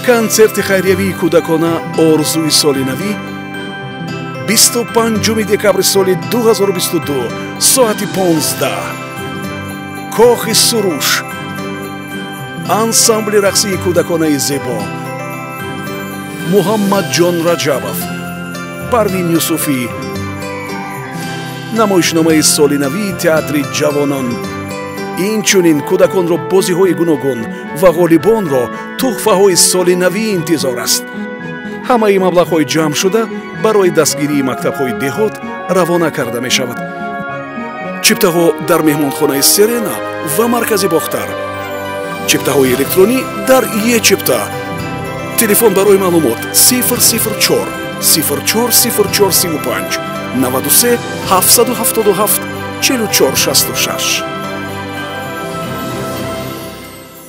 концерти хайриявии кӯдакона орзуи соли навӣ 25 декабри соли 2022 соати 15 кохи суруш ансамбли рақсии кӯдаконаи зебо муҳаммадҷон раҷабов, парвин юсуфӣ, намоишномаи соли навии театри ҷавонон, инчунин кӯдаконро бозиҳои гуногун ва ғолибонро туҳфаҳои соли навӣ интизор аст. ҳамаи маблағҳои ҷамъ шуда барои дастгирии мактабҳои деҳот равона карда мешавад. чиптаҳо дар меҳмонхонаи Серена ва маркази Бохтар, чиптаҳои электронӣ дар е-чипта. телефон барои маълумот 004 04 04 35 93 777 44 66.